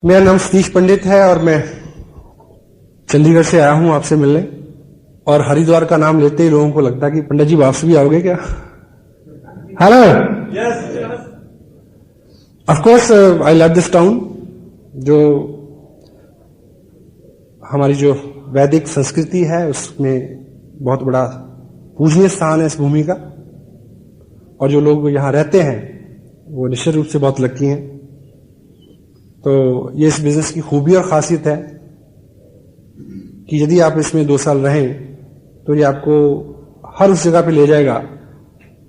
मेरा नाम सतीश पंडित है और मैं चंडीगढ़ से आया हूं आपसे मिलने। और हरिद्वार का नाम लेते ही लोगों को लगता है कि पंडित जी वापस भी आओगे क्या? Hello, of course I love this town. जो हमारी जो वैदिक संस्कृति है उसमें बहुत बड़ा पूजनीय स्थान है इस भूमि का, और जो लोग यहां रहते हैं वो निश्चित रूप से बहुत लकी हैं। तो ये इस बिजनेस की खूबी और खासियत है कि यदि आप इसमें 2 साल रहें तो ये आपको हर उस जगह पे ले जाएगा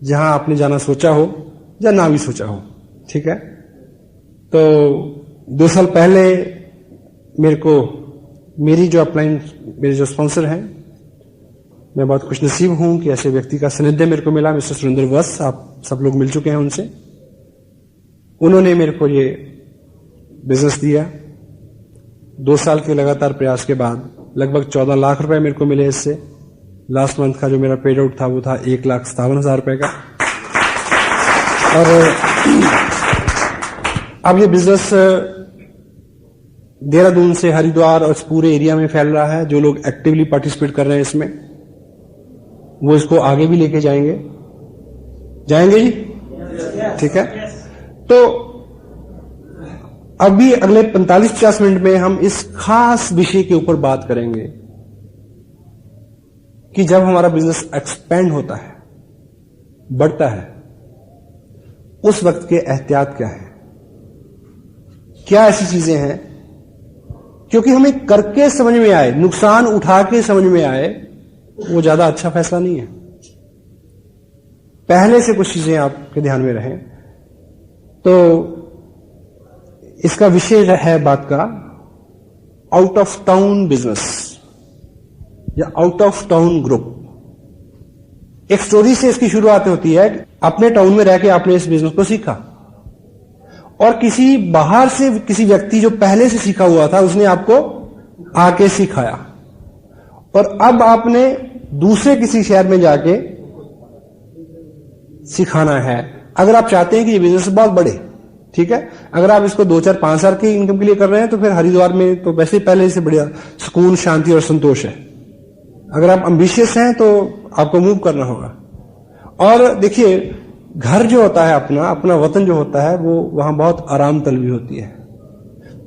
जहां आपने जाना सोचा हो या ना भी सोचा हो। ठीक है, तो 2 साल पहले मेरी जो अपलाइन, मेरे जो स्पॉन्सर हैं, मैं बहुत खुशनसीब हूं कि ऐसे व्यक्ति का सानिध्य मेरे को मिला। मिस्टर सुरेंद्र वत्स, आप सब लोग मिल चुके हैं उनसे। उन्होंने मेरे को ये बिजनेस दिया। 2 साल के लगातार प्रयास के बाद लगभग 14 लाख रुपए मेरे को मिले इससे। लास्ट मंथ का जो मेरा पेड आउट था वो था 1,57,000 रुपए का। और अब ये बिजनेस देहरादून से हरिद्वार और इस पूरे एरिया में फैल रहा है। जो लोग एक्टिवली पार्टिसिपेट कर रहे हैं इसमें, वो इसको आगे भी लेके जाएंगे जी। ठीक है, तो अभी अगले 45-50 मिनट में हम इस खास विषय के ऊपर बात करेंगे कि जब हमारा बिजनेस एक्सपेंड होता है, बढ़ता है, उस वक्त के एहतियात क्या है, क्या ऐसी चीजें हैं क्योंकि हमें करके समझ में आए, नुकसान उठा के समझ में आए, वो ज्यादा अच्छा फैसला नहीं है। पहले से कुछ चीजें आपके ध्यान में रहें। तो इसका विषय है बात का आउट ऑफ टाउन बिजनेस या आउट ऑफ टाउन ग्रुप। एक स्टोरी से इसकी शुरुआत होती है। अपने टाउन में रह के आपने इस बिजनेस को सीखा और किसी बाहर से किसी व्यक्ति जो पहले से सीखा हुआ था उसने आपको आके सिखाया, और अब आपने दूसरे किसी शहर में जाके सिखाना है। अगर आप चाहते हैं कि ये बिजनेस बहुत बढ़े, ठीक है, अगर आप इसको 2, 4, 5 साल की इनकम के लिए कर रहे हैं तो फिर हरिद्वार में तो वैसे ही पहले से बढ़िया सुकून, शांति और संतोष है। अगर आप एम्बिशियस हैं तो आपको मूव करना होगा। और देखिए, घर जो होता है, अपना वतन जो होता है, वो वहां बहुत आराम तलबी होती है।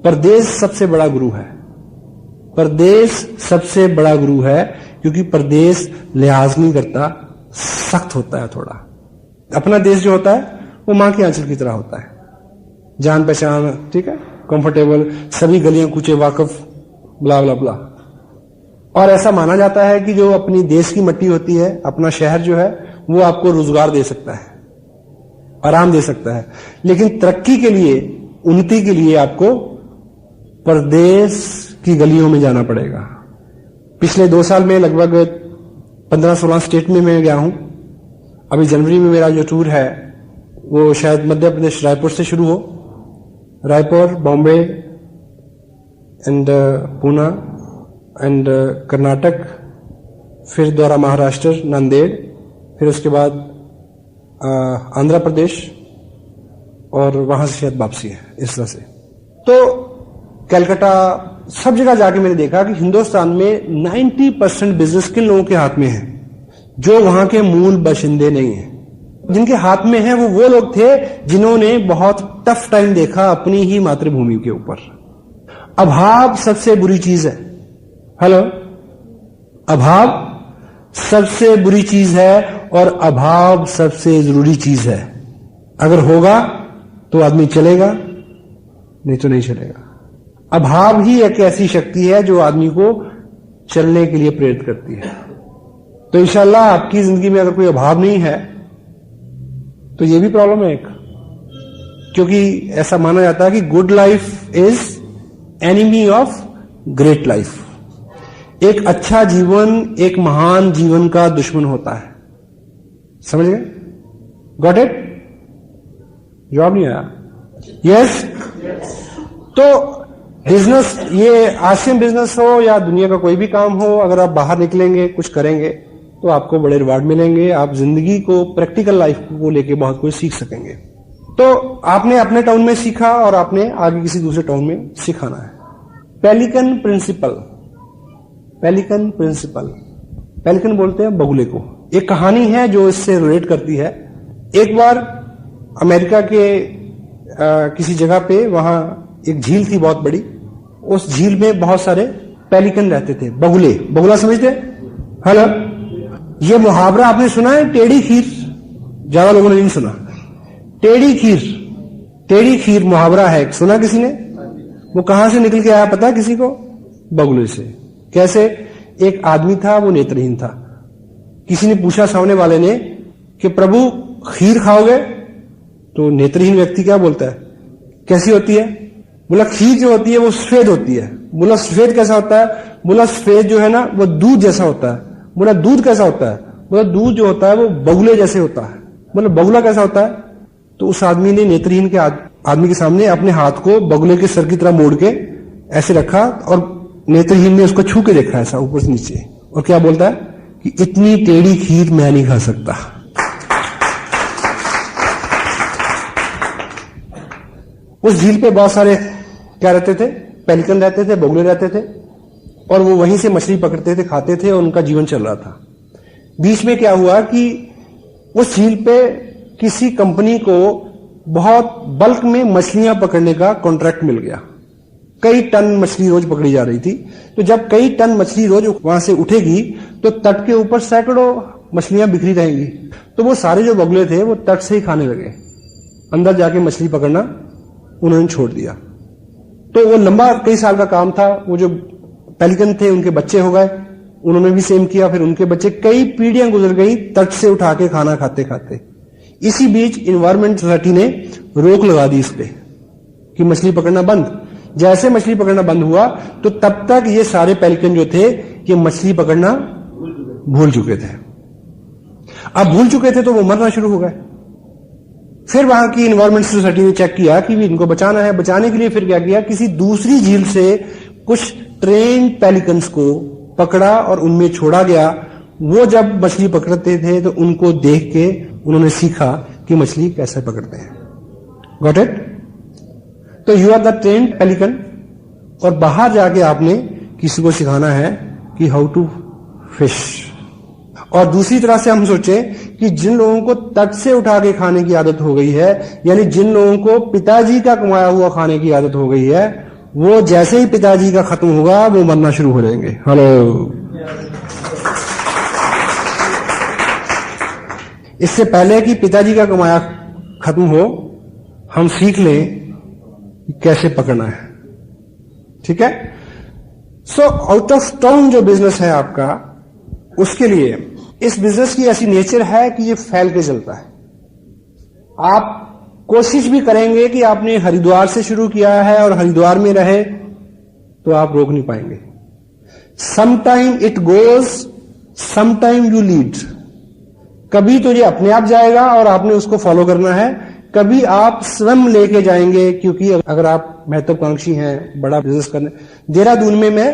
परदेश सबसे बड़ा गुरु है। परदेश सबसे बड़ा गुरु है क्योंकि परदेश लिहाज नहीं करता, सख्त होता है थोड़ा। अपना देश जो होता है वो मां के आंचल की तरह होता है, जान पहचान, ठीक है, कंफर्टेबल, सभी गलियां कूचे वाकफ, ब्ला ब्ला ब्ला। और ऐसा माना जाता है कि जो अपनी देश की मट्टी होती है, अपना शहर जो है, वो आपको रोजगार दे सकता है, आराम दे सकता है। लेकिन तरक्की के लिए, उन्नति के लिए आपको परदेश की गलियों में जाना पड़ेगा। पिछले 2 साल में लगभग 15-16 स्टेट में मैं गया हूं। अभी जनवरी में मेरा जो टूर है वो शायद मध्य प्रदेश रायपुर से शुरू हो, रायपुर, बॉम्बे एंड पूना एंड कर्नाटक, फिर द्वारा महाराष्ट्र, नांदेड़, फिर उसके बाद आंध्र प्रदेश, और वहां से शायद वापसी है, इस तरह से। तो कलकत्ता, सब जगह जाके मैंने देखा कि हिंदुस्तान में 90% बिजनेस किन लोगों के हाथ में है? जो वहां के मूल बाशिंदे नहीं है। जिनके हाथ में है वो लोग थे जिन्होंने बहुत टफ टाइम देखा अपनी ही मातृभूमि के ऊपर। अभाव सबसे बुरी चीज है। हेलो, अभाव सबसे बुरी चीज है और अभाव सबसे जरूरी चीज है। अगर होगा तो आदमी चलेगा, नहीं तो नहीं चलेगा। अभाव ही एक ऐसी शक्ति है जो आदमी को चलने के लिए प्रेरित करती है। तो इंशाल्लाह आपकी जिंदगी में अगर कोई अभाव नहीं है तो ये भी प्रॉब्लम है एक, क्योंकि ऐसा माना जाता है कि good life is enemy of great life. एक अच्छा जीवन एक महान जीवन का दुश्मन होता है। समझ गए? Got it? जवाब नहीं आया? यस? तो बिजनेस, ये आसिम बिजनेस हो या दुनिया का कोई भी काम हो, अगर आप बाहर निकलेंगे, कुछ करेंगे तो आपको बड़े रिवार्ड मिलेंगे। आप जिंदगी को, प्रैक्टिकल लाइफ को लेके बहुत कुछ सीख सकेंगे। तो आपने अपने टाउन में सीखा और आपने आगे किसी दूसरे टाउन में सिखाना है। Pelican principle, pelican principle, pelican बोलते हैं बगुले को। एक कहानी है जो इससे रिलेट करती है। एक बार अमेरिका के किसी जगह पे वहां एक झील थी बहुत बड़ी। उस झील में बहुत सारे पेलिकन रहते थे, बगुले। बगुला समझते? हेलो, ये मुहावरा आपने सुना है, टेढ़ी खीर? ज्यादा लोगों ने नहीं सुना। टेढ़ी खीर, टेढ़ी खीर मुहावरा है, सुना किसी ने? वो कहां से निकल के आया पता किसी को? बगुले से। कैसे? एक आदमी था, वो नेत्रहीन था। किसी ने पूछा सामने वाले ने कि प्रभु खीर खाओगे? तो नेत्रहीन व्यक्ति क्या बोलता है, कैसी होती है? बोला खीर जो होती है वो सफेद होती है। बोला सफेद कैसा होता है? बोला सफेद जो है ना वो दूध जैसा होता है। बोला दूध कैसा होता है? बोला दूध जो होता है वो बगुले जैसे होता है। बोला बगुला कैसा होता है? तो उस आदमी ने नेत्रहीन के आदमी के सामने अपने हाथ को बगुले के सर की तरह मोड़ के ऐसे रखा और नेत्रहीन ने उसको छू के देखा ऐसा ऊपर से नीचे, और क्या बोलता है कि इतनी टेढ़ी खीर मैं नहीं खा सकता। उस झील पे बहुत सारे क्या रहते थे? पेलिकन रहते थे, बगुले रहते थे, और वो वहीं से मछली पकड़ते थे, खाते थे, और उनका जीवन चल रहा था। बीच में क्या हुआ कि उस झील पे किसी कंपनी को बहुत बल्क में मछलियां पकड़ने का कॉन्ट्रैक्ट मिल गया। कई टन मछली रोज पकड़ी जा रही थी। तो जब कई टन मछली रोज वहां से उठेगी तो तट के ऊपर सैकड़ों मछलियां बिखरी रहेंगी। तो वो सारे जो बगुले थे वो तट से ही खाने लगे, अंदर जाके मछली पकड़ना उन्होंने छोड़ दिया। तो वो लंबा कई साल का काम था। वो जो पेलिकन थे उनके बच्चे हो गए, उन्होंने भी सेम किया, फिर उनके बच्चे, कई पीढ़ियां गुजर गई तट से उठा के खाना खाते खाते। इसी बीच इन्वायरमेंट सोसाइटी ने रोक लगा दी इस पे कि मछली पकड़ना बंद। जैसे मछली पकड़ना बंद हुआ तो तब तक ये सारे पेलिकन जो थे ये मछली पकड़ना भूल चुके थे। अब भूल चुके थे तो वो मरना शुरू हो गए। फिर वहां की इन्वायरमेंट सोसाइटी ने चेक किया कि भी इनको बचाना है। बचाने के लिए फिर क्या किया, किसी दूसरी झील से कुछ ट्रेन पेलिकन्स को पकड़ा और उनमें छोड़ा गया। वो जब मछली पकड़ते थे तो उनको देख के उन्होंने सीखा कि मछली कैसे पकड़ते हैं। Got it? तो you are the trained pelican, और बाहर जाके आपने किसी को सिखाना है कि हाउ टू फिश। और दूसरी तरह से हम सोचें कि जिन लोगों को तट से उठा के खाने की आदत हो गई है, यानी जिन लोगों को पिताजी का कमाया हुआ खाने की आदत हो गई है, वो जैसे ही पिताजी का खत्म होगा वो मरना शुरू हो जाएंगे। हेलो, इससे पहले कि पिताजी का कमाया खत्म हो, हम सीख लें कि कैसे पकड़ना है। ठीक है? सो आउट ऑफ टाउन जो बिजनेस है आपका, उसके लिए इस बिजनेस की ऐसी नेचर है कि ये फैल के चलता है। आप कोशिश भी करेंगे कि आपने हरिद्वार से शुरू किया है और हरिद्वार में रहे, तो आप रोक नहीं पाएंगे। Sometime it goes, sometime you lead. कभी तो ये अपने आप जाएगा और आपने उसको फॉलो करना है, कभी आप स्वयं लेके जाएंगे। क्योंकि अगर आप महत्वाकांक्षी हैं, बड़ा बिजनेस करने, देहरादून में मैं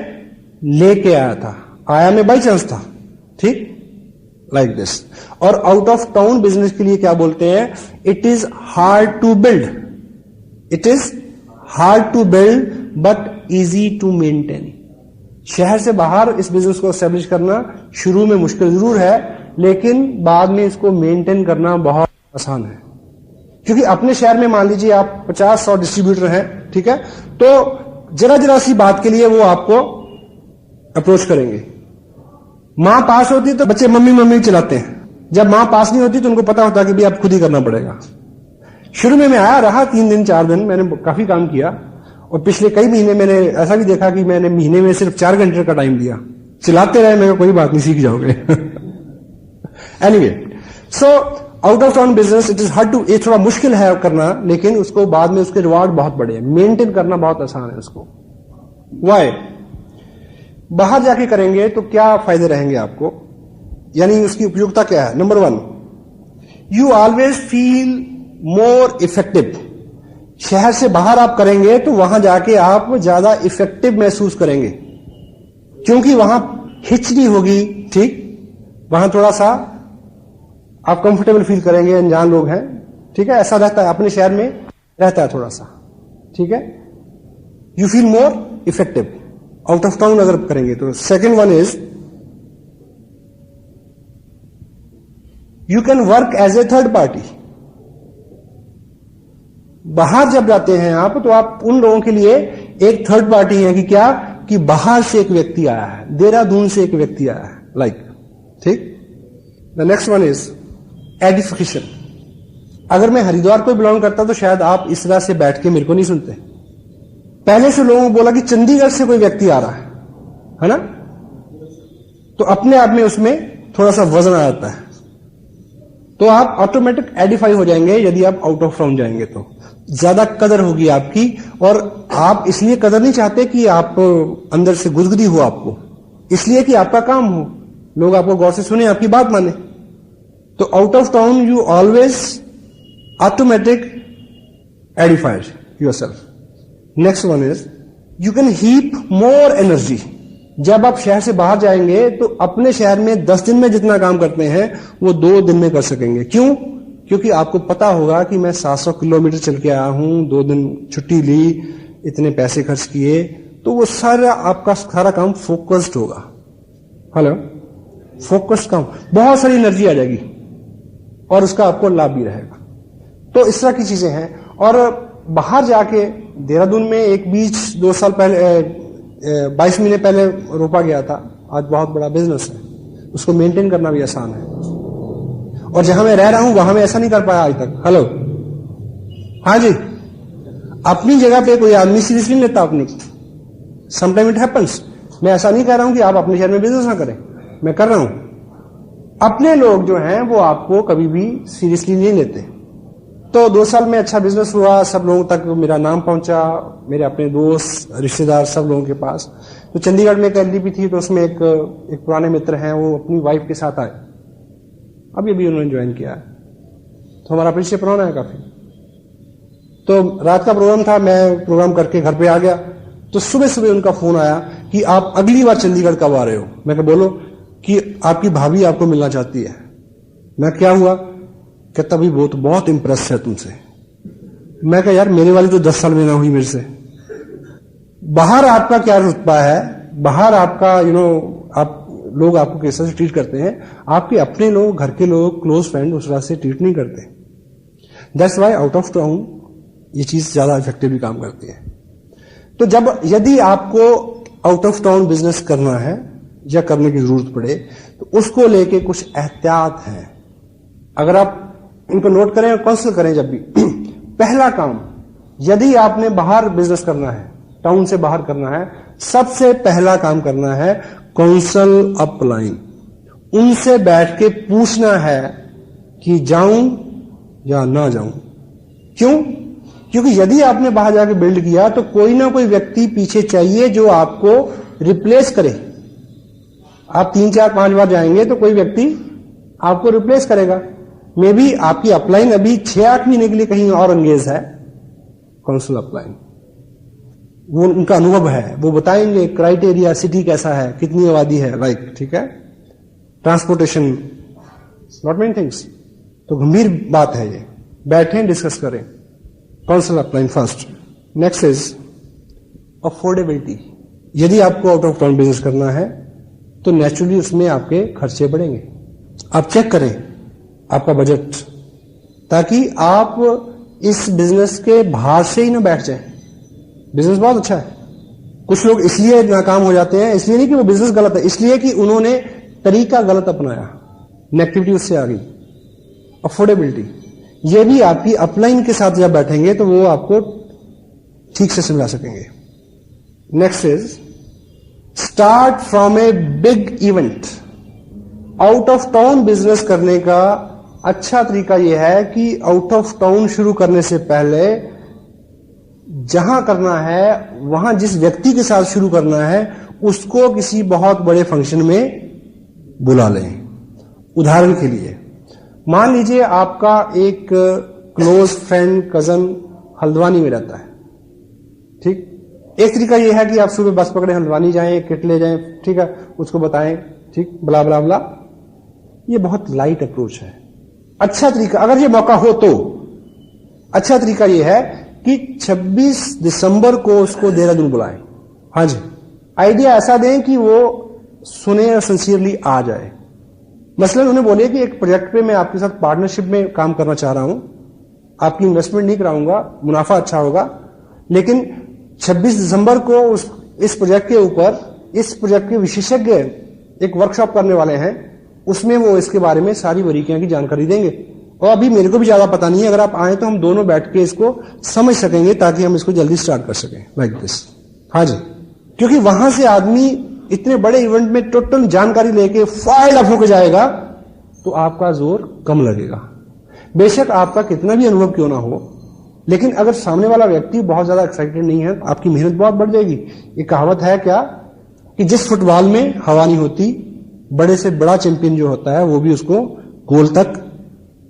लेके आया था, आया मैं बाई चांस था, ठीक, लाइक दिस। और आउट ऑफ टाउन बिजनेस के लिए क्या बोलते हैं, it is hard to build, it is hard to build but easy to maintain. शहर से बाहर इस बिजनेस को एस्टेब्लिश करना शुरू में मुश्किल जरूर है, लेकिन बाद में इसको मेंटेन करना बहुत आसान है। क्योंकि अपने शहर में मान लीजिए आप 50-100 डिस्ट्रीब्यूटर हैं, ठीक है, तो जरा जरा सी बात के लिए वो आपको अप्रोच करेंगे। मां पास होती तो बच्चे मम्मी मम्मी चलाते हैं, जब मां पास नहीं होती तो उनको पता होता कि भी अब खुद ही करना पड़ेगा। शुरू में मैं आया रहा 3 दिन 4 दिन, मैंने काफी काम किया, और पिछले कई महीने मैंने ऐसा भी देखा कि मैंने महीने में सिर्फ 4 घंटे का टाइम दिया, चलाते रहे। मैं कोई बात नहीं, सीख जाओगे। Anyway, so out of town business it is hard to, ये थोड़ा मुश्किल है करना, लेकिन उसको बाद में उसके रिवार्ड बहुत बड़े हैं। मेंटेन करना बहुत आसान है उसको। वाई? बाहर जाके करेंगे तो क्या फायदे रहेंगे आपको, यानी उसकी उपयोगिता क्या है? Number 1, you always feel more effective. शहर से बाहर आप करेंगे तो वहां जाके आप ज्यादा इफेक्टिव महसूस करेंगे, क्योंकि वहां हिचकी होगी, ठीक, वहां थोड़ा सा आप कंफर्टेबल फील करेंगे, अनजान लोग हैं, ठीक है, ऐसा रहता है, अपने शहर में रहता है थोड़ा सा, ठीक है। You feel more effective out of town अगर करेंगे तो। Second one is you can work as a third party. बाहर जब जाते हैं आप, तो आप उन लोगों के लिए एक थर्ड पार्टी है कि क्या, कि बाहर से एक व्यक्ति आया है, देहरादून से एक व्यक्ति आया है, लाइक, ठीक। The next one is edification. अगर मैं हरिद्वार को बिलोंग करता तो शायद आप इस तरह से बैठ के मेरे को नहीं सुनते। पहले से लोगों को बोला कि चंडीगढ़ से कोई व्यक्ति आ रहा है ना, तो अपने आप में उसमें थोड़ा सा वजन आ जाता है, तो आप ऑटोमेटिक एडिफाई हो जाएंगे। यदि आप आउट ऑफ टाउन जाएंगे तो ज्यादा कदर होगी आपकी, और आप इसलिए कदर नहीं चाहते कि आप अंदर से गुदगुदी हो आपको, इसलिए कि आपका काम हो, लोग आपको गौर से सुने, आपकी बात माने। तो out of town you always automatic edified yourself. Next one is you can heap more energy. जब आप शहर से बाहर जाएंगे तो अपने शहर में 10 दिन में जितना काम करते हैं वो 2 दिन में कर सकेंगे। क्यों? क्योंकि आपको पता होगा कि मैं 700 किलोमीटर चल के आया हूं, 2 दिन छुट्टी ली, इतने पैसे खर्च किए, तो वो सारा आपका सारा काम फोकस्ड होगा। हेलो, फोकस्ड काम, बहुत सारी एनर्जी आ जाएगी और उसका आपको लाभ भी रहेगा। तो इस तरह की चीजें हैं। और बाहर जाके देहरादून में एक बीज 2 साल पहले 22 महीने पहले रोपा गया था, आज बहुत बड़ा बिजनेस है, उसको मेंटेन करना भी आसान है। और जहां मैं रह रहा हूं वहां मैं ऐसा नहीं कर पाया आज तक। हेलो, हाँ जी, अपनी जगह पे कोई आदमी सीरियसली नहीं लेता अपनी, समटाइम इट हैपेंस। मैं ऐसा नहीं कह रहा हूं कि आप अपने शहर में बिजनेस ना करें, मैं कर रहा हूं। अपने लोग जो हैं वो आपको कभी भी सीरियसली नहीं लेते। तो 2 साल में अच्छा बिजनेस हुआ, सब लोगों तक मेरा नाम पहुंचा, मेरे अपने दोस्त रिश्तेदार सब लोगों के पास। तो चंडीगढ़ में एक एलडीपी थी, तो उसमें एक पुराने मित्र हैं, वो अपनी वाइफ के साथ आए, अभी अभी उन्होंने ज्वाइन किया है, तो हमारा परिचय पुराना है काफी। तो रात का प्रोग्राम था, मैं प्रोग्राम करके घर पे आ गया, तो सुबह सुबह उनका फोन आया कि आप अगली बार चंडीगढ़ कब आ रहे हो। मैं कहा बोलो, कि आपकी भाभी आपको मिलना चाहती है। मैं क्या हुआ? कहता भी वो तो बहुत इंप्रेस है तुमसे। मैं कहा यार मेरे वाली तो 10 साल में ना हुई मेरे से। बाहर आपका क्या रुतबा है, बाहर आपका आप लोग आपको किस तरह से ट्रीट करते हैं, आपके अपने लोग, घर के लोग, क्लोज फ्रेंड उस तरह से ट्रीट नहीं करते। That's why out of town ये चीज ज्यादा इफेक्टिवली काम करती है। तो यदि आपको आउट ऑफ टाउन बिजनेस करना है या करने की जरूरत पड़े, तो उसको लेके कुछ एहतियात हैं। अगर आप इनको नोट करें और कंसल्ट करें जब भी पहला काम, यदि आपने बाहर बिजनेस करना है, टाउन से बाहर करना है, सबसे पहला काम करना है काउंसल अपलाइन। उनसे बैठ के पूछना है कि जाऊं या ना जाऊं। क्यों? क्योंकि यदि आपने बाहर जाके बिल्ड किया तो कोई ना कोई व्यक्ति पीछे चाहिए जो आपको रिप्लेस करे। आप 3, 4, 5 बार जाएंगे तो कोई व्यक्ति आपको रिप्लेस करेगा। मे बी आपकी अपलाइन अभी 6-8 महीने के लिए कहीं और एंगेज है, काउंसिल अपलाइन, वो उनका अनुभव है, वो बताएंगे क्राइटेरिया, सिटी कैसा है, कितनी आबादी है, लाइक, ठीक है, ट्रांसपोर्टेशन, नॉट मेनी थिंग्स। तो गंभीर बात है ये, बैठें डिस्कस करें। Council upline first. Next is affordability. यदि आपको आउट ऑफ टाउन बिजनेस करना है तो नेचुरली उसमें आपके खर्चे बढ़ेंगे। आप चेक करें आपका बजट, ताकि आप इस बिजनेस के बाहर से ही ना बैठ जाएं। बिजनेस बहुत अच्छा है, कुछ लोग इसलिए नाकाम हो जाते हैं, इसलिए नहीं कि वो बिजनेस गलत है, इसलिए कि उन्होंने तरीका गलत अपनाया, नेगेटिविटी उससे आ गई। अफोर्डेबिलिटी, ये भी आपकी अपलाइन के साथ जब बैठेंगे तो वो आपको ठीक से समझा सकेंगे। Next is start from a big event. Out of town business करने का अच्छा तरीका यह है कि आउट ऑफ टाउन शुरू करने से पहले जहां करना है, वहां जिस व्यक्ति के साथ शुरू करना है, उसको किसी बहुत बड़े फंक्शन में बुला लें। उदाहरण के लिए मान लीजिए आपका एक क्लोज फ्रेंड, कजन हल्द्वानी में रहता है, ठीक। एक तरीका यह है कि आप सुबह बस पकड़े, हल्द्वानी जाएं, किट ले जाएं, ठीक है, उसको बताएं, ठीक, ब्ला ब्ला ब्ला। ये बहुत लाइट अप्रोच है। अच्छा तरीका, अगर ये मौका हो तो अच्छा तरीका यह है कि 26 दिसंबर को उसको देहरादून बुलाएं। हाँ जी, आइडिया ऐसा दें कि वो सुने और सिंसियरली आ जाए। मसलन उन्हें बोले कि एक प्रोजेक्ट पे मैं आपके साथ पार्टनरशिप में काम करना चाह रहा हूं, आपकी इन्वेस्टमेंट नहीं कराऊंगा, मुनाफा अच्छा होगा, लेकिन 26 दिसंबर को इस प्रोजेक्ट के ऊपर इस प्रोजेक्ट के विशेषज्ञ एक वर्कशॉप करने वाले हैं, उसमें वो इसके बारे में सारी बारीकियां की जानकारी देंगे। और अभी मेरे को भी ज्यादा पता नहीं है, अगर आप आए तो हम दोनों बैठ के इसको समझ सकेंगे ताकि हम इसको जल्दी स्टार्ट कर सकें, लाइक दिस। हाँ जी, क्योंकि वहां से आदमी इतने बड़े इवेंट में टोटल जानकारी लेके फाइल अप होकर जाएगा तो आपका जोर कम लगेगा। बेशक आपका कितना भी अनुभव क्यों ना हो, लेकिन अगर सामने वाला व्यक्ति बहुत ज्यादा एक्साइटेड नहीं है तो आपकी मेहनत बहुत बढ़ जाएगी। ये कहावत है क्या कि जिस फुटबॉल में हवा नहीं होती, बड़े से बड़ा चैंपियन जो होता है वो भी उसको गोल तक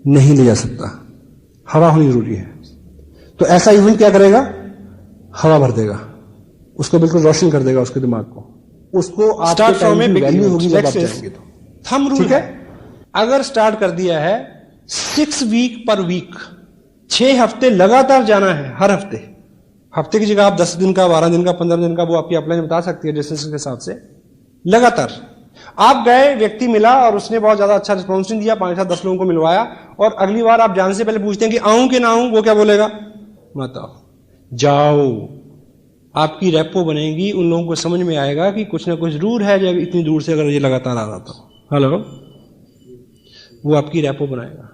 नहीं ले जा सकता। हवा होनी जरूरी है। तो ऐसा इवेंट क्या करेगा, हवा भर देगा, उसको बिल्कुल रोशन कर देगा उसके दिमाग को, उसको आपके टाइम की वैल्यू होगी जब आप जाएंगे तो। थंब रूल है, अगर स्टार्ट कर दिया है 6 वीक पर वीक, 6 हफ्ते लगातार जाना है, हर हफ्ते। हफ्ते की जगह आप 10 दिन का, 12 दिन का, 15 दिन का, वो आपकी अपलाइन बता सकती है डिस्टेंस के हिसाब से। लगातार आप गए, व्यक्ति मिला और उसने बहुत ज्यादा अच्छा रिस्पॉन्स नहीं दिया, 5-7-10 लोगों को मिलवाया, और अगली बार आप जाने से पहले पूछते हैं कि आऊं कि ना आऊं, वो क्या बोलेगा, मत आओ, जाओ। आपकी रेपो बनेगी, उन लोगों को समझ में आएगा कि कुछ ना कुछ जरूर है जब इतनी दूर से अगर ये लगातार आ रहा था। हेलो, वो आपकी रेपो बनाएगा।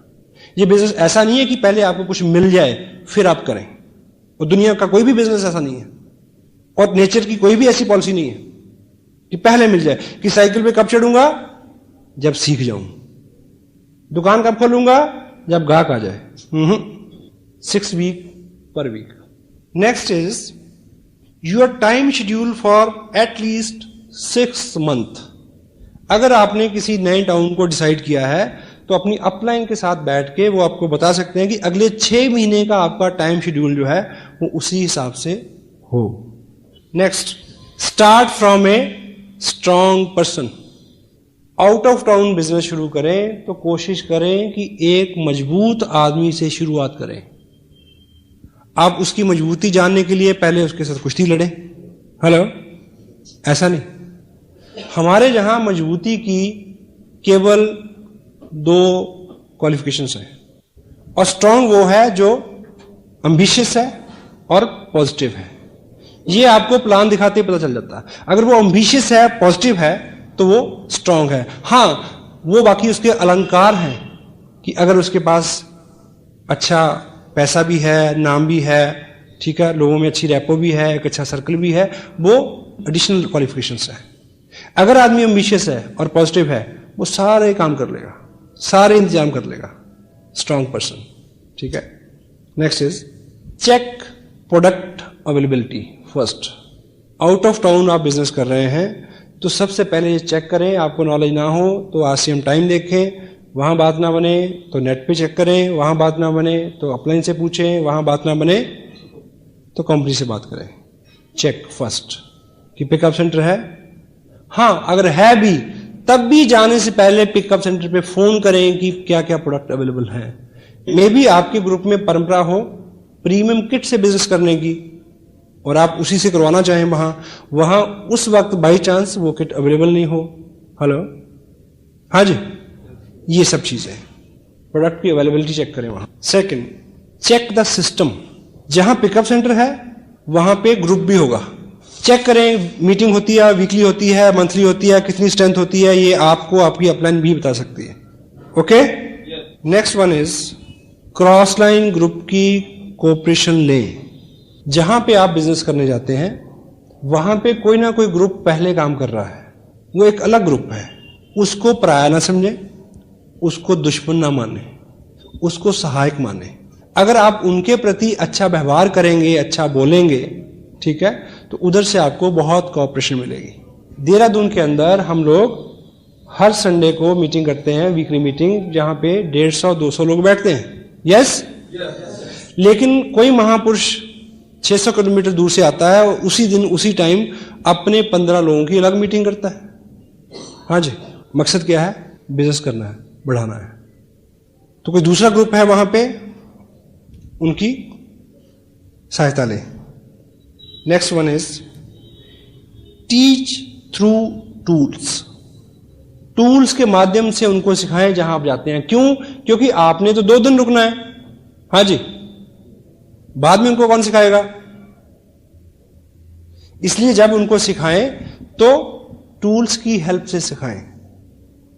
ये बिजनेस ऐसा नहीं है कि पहले आपको कुछ मिल जाए फिर आप करें, और दुनिया का कोई भी बिजनेस ऐसा नहीं है, और नेचर की कोई भी ऐसी पॉलिसी नहीं है कि पहले मिल जाए। कि साइकिल पे कब चढ़ूंगा, जब सीख जाऊं। दुकान कब खोलूंगा, जब गाहक आ जाए। 6 वीक पर week. Next is your time schedule for at least 6 month. अगर आपने किसी नए टाउन को डिसाइड किया है तो अपनी अपलाइन के साथ बैठ के वो आपको बता सकते हैं कि अगले 6 महीने का आपका टाइम शेड्यूल जो है वो उसी हिसाब से हो। Next, start from a strong person. Out of town business शुरू करें तो कोशिश करें कि एक मजबूत आदमी से शुरुआत करें। आप उसकी मजबूती जानने के लिए पहले उसके साथ कुश्ती लड़ें। हेलो, ऐसा नहीं। हमारे यहां मजबूती की केवल 2 क्वालिफिकेशंस हैं, और स्ट्रांग वो है जो एम्बिशियस है और पॉजिटिव है। ये आपको प्लान दिखाते ही पता चल जाता है। अगर वो एम्बिशियस है, पॉजिटिव है, तो वो स्ट्रांग है। हां, वो बाकी उसके अलंकार हैं कि अगर उसके पास अच्छा पैसा भी है, नाम भी है, ठीक है, लोगों में अच्छी रैपो भी है, एक अच्छा सर्कल भी है, वो एडिशनल क्वालिफिकेशंस है। अगर आदमी एम्बिशियस है और पॉजिटिव है, वो सारे काम कर लेगा, सारे इंतजाम कर लेगा। स्ट्रांग पर्सन, ठीक है। Next is check product availability first. Out of town आप बिजनेस कर रहे हैं तो सबसे पहले ये चेक करें। आपको नॉलेज ना हो तो आरसीएम टाइम देखें, वहां बात ना बने तो नेट पे चेक करें, वहां बात ना बने तो अपलाइन से पूछें, वहां बात ना बने तो कंपनी से बात करें। चेक फर्स्ट कि पिकअप सेंटर है। हां, अगर है भी तब भी जाने से पहले पिकअप सेंटर पे फोन करें कि क्या क्या प्रोडक्ट अवेलेबल हैं। मे बी आपके ग्रुप में परंपरा हो प्रीमियम किट से बिजनेस करने की और आप उसी से करवाना चाहें, वहां उस वक्त बाई चांस वो किट अवेलेबल नहीं हो। हेलो, हाँ जी, ये सब चीजें प्रोडक्ट की अवेलेबिलिटी चेक करें वहां। Second, check the system. जहां पिकअप सेंटर है वहां पे ग्रुप भी होगा। चेक करें, मीटिंग होती है, वीकली होती है, मंथली होती है, कितनी स्ट्रेंथ होती है, ये आपको आपकी अपलाइन भी बता सकती है। Okay, next one is cross line group की कोऑपरेशन लें। जहां पे आप बिजनेस करने जाते हैं वहां पे कोई ना कोई ग्रुप पहले काम कर रहा है, वो एक अलग ग्रुप है। उसको पराया ना समझे, उसको दुश्मन ना माने, उसको सहायक माने। अगर आप उनके प्रति अच्छा व्यवहार करेंगे, अच्छा बोलेंगे, ठीक है, तो उधर से आपको बहुत कोऑपरेशन मिलेगी। देहरादून के अंदर हम लोग हर संडे को मीटिंग करते हैं, वीकली मीटिंग, जहां पे 150-200 लोग बैठते हैं। यस, लेकिन कोई महापुरुष 600 किलोमीटर दूर से आता है और उसी दिन उसी टाइम अपने 15 लोगों की अलग मीटिंग करता है। हाँ जी, मकसद क्या है? बिजनेस करना है, बढ़ाना है। तो कोई दूसरा ग्रुप है वहां पे, उनकी सहायता लें। Next one is teach through tools. Tools के माध्यम से उनको सिखाएं जहां आप जाते हैं। क्यों? क्योंकि आपने तो 2 दिन रुकना है। हाँ जी, बाद में उनको कौन सिखाएगा? इसलिए जब उनको सिखाएं तो टूल्स की हेल्प से सिखाएं।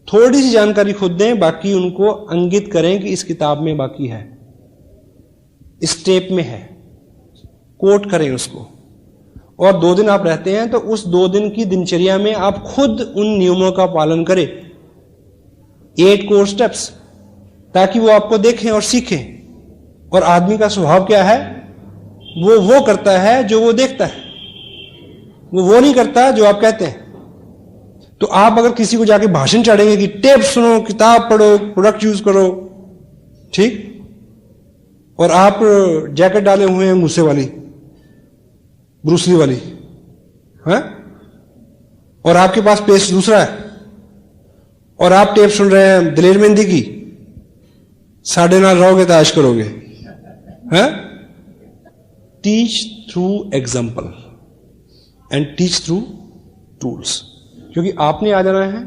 थोड़ी सी जानकारी खुद दें, बाकी उनको अंकित करें कि इस किताब में बाकी है, इस स्टेप में है, कोट करें उसको। और 2 दिन आप रहते हैं तो उस 2 दिन की दिनचर्या में आप खुद उन नियमों का पालन करें, 8 कोर स्टेप्स, ताकि वो आपको देखें और सीखें। और आदमी का स्वभाव क्या है? वो करता है जो वो देखता है, वो नहीं करता जो आप कहते हैं। तो आप अगर किसी को जाके भाषण चढ़ेंगे कि टेप सुनो, किताब पढ़ो, प्रोडक्ट यूज करो, ठीक, और आप जैकेट डाले हुए हैं मूसे वाली, ब्रूसली वाली, हैं, और आपके पास पेस्ट दूसरा है, और आप टेप सुन रहे हैं दिलेर मेहंदी की, 9:30 रहोगे तो ऐश करोगे, हैं? Teach through example and teach through tools, क्योंकि आपने आ जाना है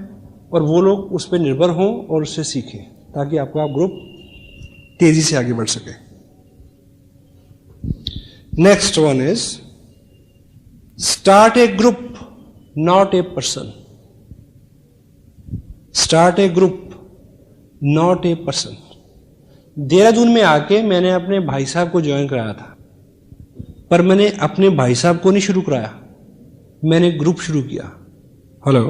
और वो लोग उस पर निर्भर हों और उससे सीखें, ताकि आपका ग्रुप तेजी से आगे बढ़ सके। Next one is start A group, not a person. Start A group, not a person. Dehradun में आके मैंने अपने भाई साहब को ज्वाइन कराया था, पर मैंने अपने भाई साहब को नहीं शुरू कराया, मैंने ग्रुप शुरू किया। हेलो,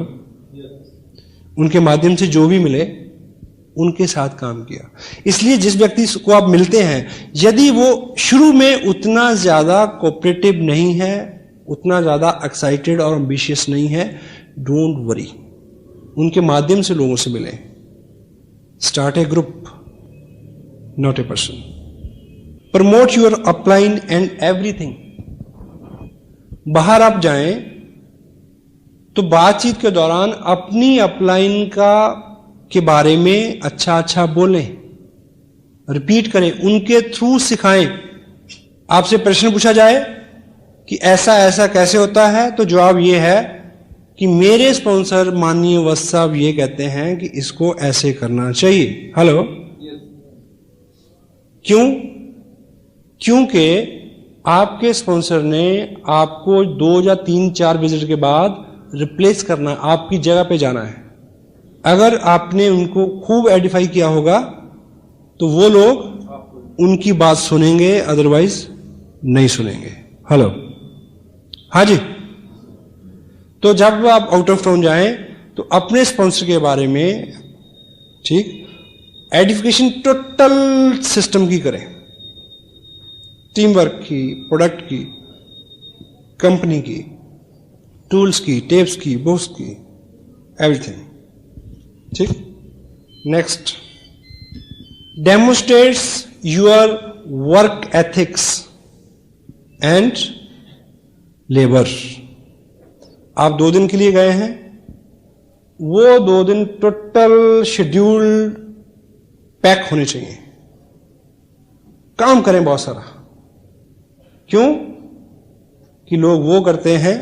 उनके माध्यम से जो भी मिले उनके साथ काम किया। इसलिए जिस व्यक्ति को आप मिलते हैं, यदि वो शुरू में उतना ज्यादा कोऑपरेटिव नहीं है, उतना ज्यादा एक्साइटेड और एम्बिशियस नहीं है, डोंट वरी, उनके माध्यम से लोगों से मिलें। Start A group, not a person. Promote your upline and everything. बाहर आप जाएं तो बातचीत के दौरान अपनी अपलाइन के बारे में अच्छा अच्छा बोलें, रिपीट करें, उनके थ्रू सिखाएं। आपसे प्रश्न पूछा जाए कि ऐसा ऐसा कैसे होता है, तो जवाब यह है कि मेरे स्पॉन्सर माननीय वत्स साहब ये कहते हैं कि इसको ऐसे करना चाहिए। हेलो, क्यों? क्योंकि आपके स्पॉन्सर ने आपको 2 या 3-4 विजिट के बाद रिप्लेस करना, आपकी जगह पे जाना है। अगर आपने उनको खूब एडिफाई किया होगा तो वो लोग उनकी बात सुनेंगे, अदरवाइज नहीं सुनेंगे। हेलो, हाँ जी। तो जब आप आउट ऑफ टाउन जाएं तो अपने स्पॉन्सर के बारे में, ठीक, एडिफिकेशन टोटल सिस्टम की करें, टीम वर्क की, प्रोडक्ट की, कंपनी की, टूल्स की, टेप्स की, बुक्स की, एवरीथिंग, ठीक। Next, demonstrates your work ethics and labour. आप 2 दिन के लिए गए हैं, वो 2 दिन टोटल शेड्यूल पैक होने चाहिए, काम करें बहुत सारा। क्यों? कि लोग वो करते हैं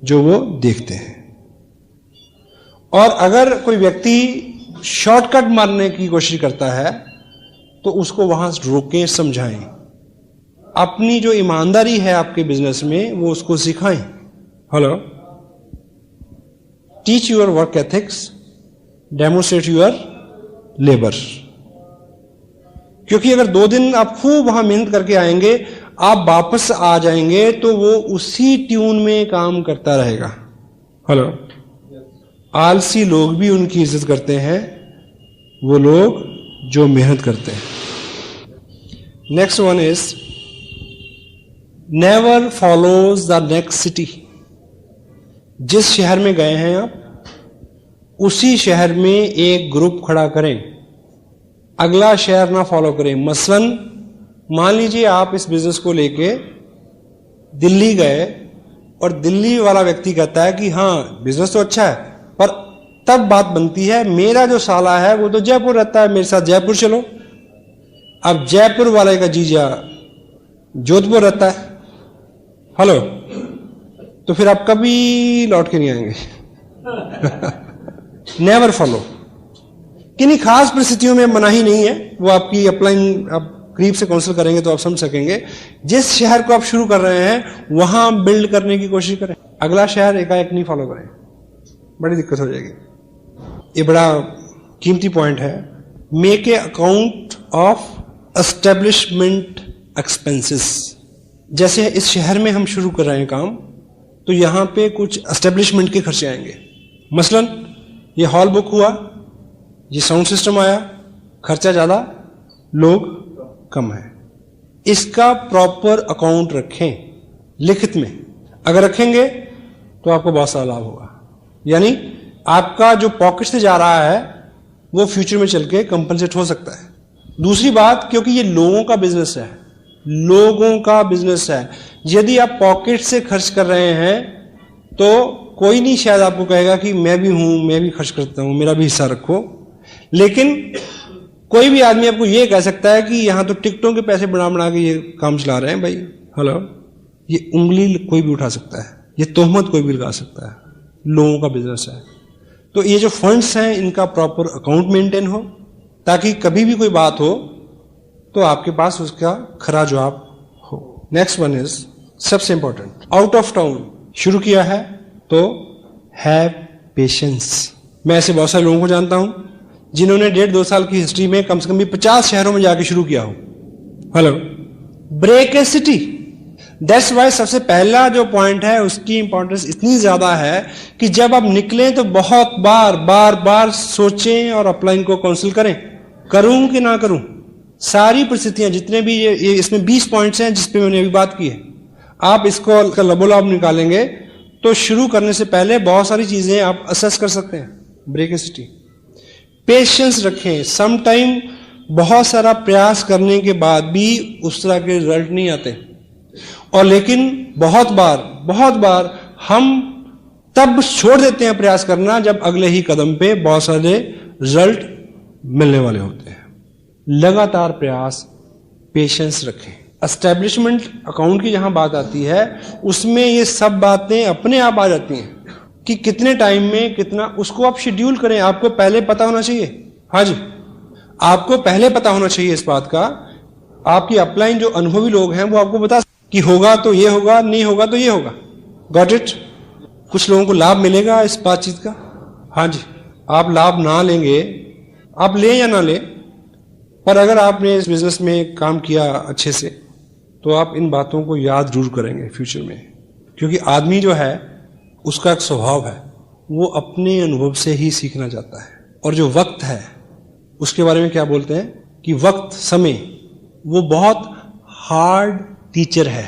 जो वो देखते हैं। और अगर कोई व्यक्ति शॉर्टकट मारने की कोशिश करता है तो उसको वहां रोकें, समझाएं। अपनी जो ईमानदारी है आपके बिजनेस में वो उसको सिखाएं। Hello, teach your work ethics, demonstrate your labour. क्योंकि अगर 2 दिन आप खूब वहां मेहनत करके आएंगे, आप वापस आ जाएंगे तो वो उसी ट्यून में काम करता रहेगा। हेलो, आलसी लोग भी उनकी इज्जत करते हैं, वो लोग जो मेहनत करते हैं। Next one is never follows the next city. जिस शहर में गए हैं आप, उसी शहर में एक ग्रुप खड़ा करें, अगला शहर ना फॉलो करें। मसलन मान लीजिए आप इस बिजनेस को लेके दिल्ली गए और दिल्ली वाला व्यक्ति कहता है कि हाँ बिजनेस तो अच्छा है, पर तब बात बनती है मेरा जो साला है वो तो जयपुर रहता है, मेरे साथ जयपुर चलो। अब जयपुर वाले का जीजा जोधपुर रहता है, हेलो, तो फिर आप कभी लौट के नहीं आएंगे। Never follow. किन्हीं खास परिस्थितियों में मनाही नहीं है, वो आपकी अपलाइन आप करीब से काउंसिल करेंगे तो आप समझ सकेंगे। जिस शहर को आप शुरू कर रहे हैं वहां बिल्ड करने की कोशिश करें, अगला शहर एकाएक नहीं फॉलो करें, बड़ी दिक्कत हो जाएगी। ये बड़ा कीमती पॉइंट है। Make a account of establishment expenses. जैसे इस शहर में हम शुरू कर रहे हैं काम, तो यहां पे कुछ एस्टेब्लिशमेंट के खर्चे आएंगे। मसलन ये हॉल बुक हुआ, ये साउंड सिस्टम आया, खर्चा ज्यादा, लोग कम है। इसका प्रॉपर अकाउंट रखें लिखित में। अगर रखेंगे तो आपको बहुत सारा लाभ होगा। यानी आपका जो पॉकेट से जा रहा है वो फ्यूचर में चल के कंपनसेट हो सकता है। दूसरी बात, क्योंकि ये लोगों का बिजनेस है, लोगों का बिजनेस है, यदि आप पॉकेट से खर्च कर रहे हैं तो कोई नहीं शायद आपको कहेगा कि मैं भी हूं, मैं भी खर्च करता हूं, मेरा भी हिस्सा रखो। लेकिन कोई भी आदमी आपको यह कह सकता है कि यहां तो टिकटों के पैसे बना बना के ये काम चला रहे हैं भाई, हेलो, ये उंगली कोई भी उठा सकता है, ये तोहमत कोई भी लगा सकता है, लोगों का बिजनेस है। तो ये जो फंड्स हैं इनका प्रॉपर अकाउंट मेंटेन हो, ताकि कभी भी कोई बात हो तो आपके पास उसका खरा जवाब हो। नेक्स्ट वन इज सबसे इंपॉर्टेंट, आउट ऑफ टाउन शुरू किया है तो हैव पेशेंस। मैं ऐसे बहुत सारे लोगों को जानता हूं जिन्होंने 1.5-2 साल की हिस्ट्री में कम से कम भी 50 शहरों में जाके शुरू किया हो। Hello, break a city. That's why सबसे पहला जो पॉइंट है उसकी इंपॉर्टेंस इतनी ज्यादा है कि जब आप निकलें तो बहुत बार सोचें और अपलाइन को काउंसिल करें, करूं कि ना करूं। सारी परिस्थितियां जितने भी ये इसमें 20 पॉइंट्स हैं जिसपे मैंने अभी बात की है, आप इसको लबोलाब निकालेंगे तो शुरू करने से पहले बहुत सारी चीजें आप असेस कर सकते हैं। ब्रेक ए सिटी, पेशेंस रखें। सम टाइम बहुत सारा प्रयास करने के बाद भी उस तरह के रिजल्ट नहीं आते, और लेकिन बहुत बार हम तब छोड़ देते हैं प्रयास करना जब अगले ही कदम पे बहुत सारे रिजल्ट मिलने वाले होते हैं। लगातार प्रयास, पेशेंस रखें। एस्टेब्लिशमेंट अकाउंट की जहां बात आती है उसमें ये सब बातें अपने आप आ जाती हैं कि कितने टाइम में कितना, उसको आप शेड्यूल करें। आपको पहले पता होना चाहिए, हाँ जी, आपको पहले पता होना चाहिए इस बात का। आपकी अपलाइन जो अनुभवी लोग हैं वो आपको बता कि होगा तो ये होगा, नहीं होगा तो ये होगा। Got it? कुछ लोगों को लाभ मिलेगा इस बातचीत का, हाँ जी। आप लाभ ना लेंगे, आप लें या ना लें, पर अगर आपने इस बिजनेस में काम किया अच्छे से तो आप इन बातों को याद जरूर करेंगे फ्यूचर में। क्योंकि आदमी जो है उसका एक स्वभाव है, वो अपने अनुभव से ही सीखना चाहता है। और जो वक्त है उसके बारे में क्या बोलते हैं कि वक्त, समय, वो बहुत हार्ड टीचर है,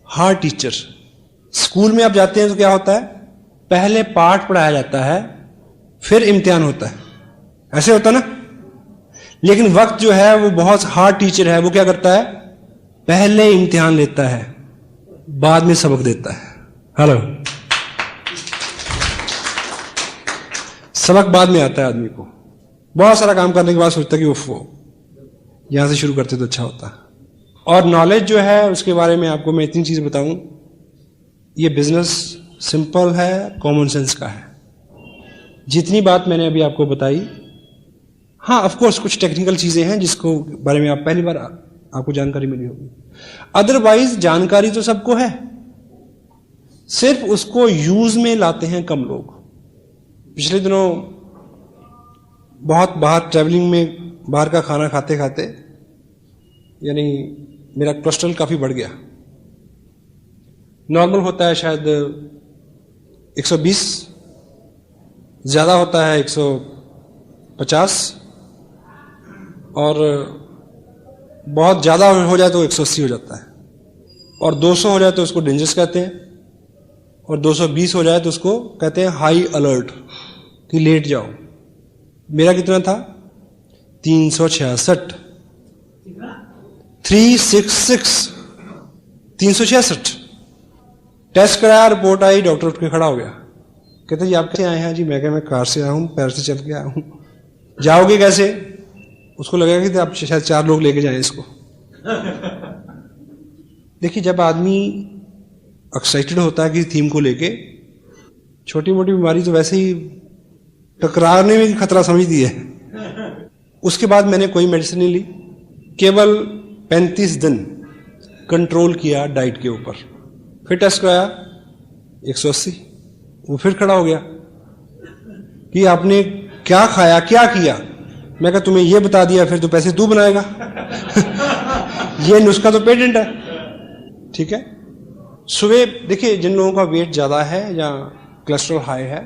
हार्ड टीचर। स्कूल में आप जाते हैं तो क्या होता है, पहले पाठ पढ़ाया जाता है फिर इम्तिहान होता है, ऐसे होता ना। लेकिन वक्त जो है वो बहुत हार्ड टीचर है। वो क्या करता है, पहले इम्तिहान लेता है, बाद में सबक देता है। हेलो, सबक बाद में आता है आदमी को। बहुत सारा काम करने के बाद सोचता है कि वो यहां से शुरू करते तो अच्छा होता। और नॉलेज जो है उसके बारे में आपको मैं इतनी चीज बताऊं, ये बिजनेस सिंपल है, कॉमन सेंस का है। जितनी बात मैंने अभी आपको बताई, हाँ ऑफ कोर्स कुछ टेक्निकल चीजें हैं जिसको बारे में आप पहली बार आपको जानकारी मिली होगी, अदरवाइज जानकारी तो सबको है, सिर्फ उसको यूज में लाते हैं कम लोग। पिछले दिनों बहुत बाहर ट्रैवलिंग में बाहर का खाना खाते खाते यानी मेरा कोलेस्ट्रॉल काफी बढ़ गया। नॉर्मल होता है शायद 120, ज्यादा होता है 150, और बहुत ज्यादा हो जाए तो 180 हो जाता है, और 200 हो जाए तो उसको डेंजरस कहते हैं, और 220 हो जाए तो उसको कहते हैं हाई अलर्ट कि लेट जाओ। मेरा कितना था, 366, 366 टेस्ट कराया, रिपोर्ट आई, डॉक्टर उठ के खड़ा हो गया, कहते जी आप कैसे आए हैं? जी मैं कार से आया हूं, पैर से चल के आया हूं। जाओगे कैसे? उसको लगेगा कि आप शायद 4 लोग लेके जाएं इसको। देखिए, जब आदमी एक्साइटेड होता है किसी थीम को लेके, छोटी मोटी बीमारी तो वैसे ही टकराने में खतरा समझती है। उसके बाद मैंने कोई मेडिसिन नहीं ली, केवल 35 दिन कंट्रोल किया डाइट के ऊपर। फिर टेस्ट कराया 180, वो फिर खड़ा हो गया कि आपने क्या खाया क्या किया। मैं कहा तुम्हें ये बता दिया, फिर तो पैसे तू बनाएगा। ये नुस्खा तो पेटेंट है, ठीक है। सुबह देखिए, जिन लोगों का वेट ज्यादा है या कोलेस्ट्रॉल हाई है,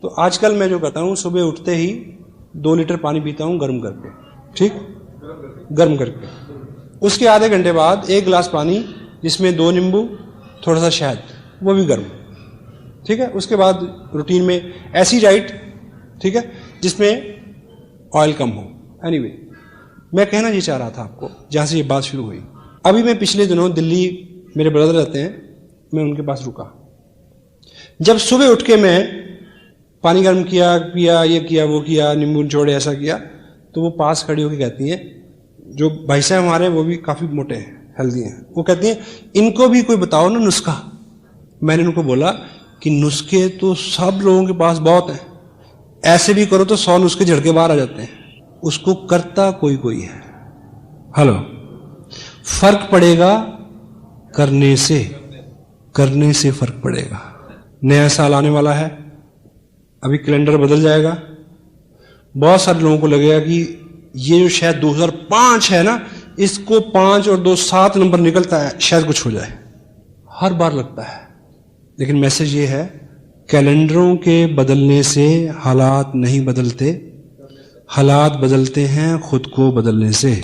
तो आजकल मैं जो करता हूं, सुबह उठते ही 2 लीटर पानी पीता हूं गर्म करके, ठीक, गर्म करके। उसके आधे घंटे बाद 1 गिलास पानी जिसमें 2 नींबू, थोड़ा सा शहद, वो भी गर्म, ठीक है। उसके बाद रूटीन में ऐसी डाइट, ठीक है, जिसमें ऑयल कम हो। एनीवे, मैं कहना ये चाह रहा था आपको, जहां से ये बात शुरू हुई। अभी मैं पिछले दिनों दिल्ली, मेरे ब्रदर रहते हैं, मैं उनके पास रुका। जब सुबह उठ के मैं पानी गर्म किया, पिया, ये किया, वो किया, नींबू निचोड़े, ऐसा किया, तो वो पास खड़ी होकर कहती हैं, जो भाई साहब हमारे वो भी काफी मोटे हैं, हेल्दी हैं, वो कहती हैं इनको भी कोई बताओ ना नुस्खा। मैंने उनको बोला कि नुस्खे तो सब लोगों के पास बहुत हैं, ऐसे भी करो तो 100 नुस्खे झड़के बाहर आ जाते हैं, उसको करता कोई कोई है। हेलो, फर्क पड़ेगा करने से फर्क पड़ेगा। नया साल आने वाला है, अभी कैलेंडर बदल जाएगा। बहुत सारे लोगों को लगेगा कि ये जो शायद 2005 है ना, इसको 5 और 2 7 नंबर निकलता है, शायद कुछ हो जाए। हर बार लगता है, लेकिन मैसेज ये है, कैलेंडरों के बदलने से हालात नहीं बदलते, हालात बदलते हैं खुद को बदलने से।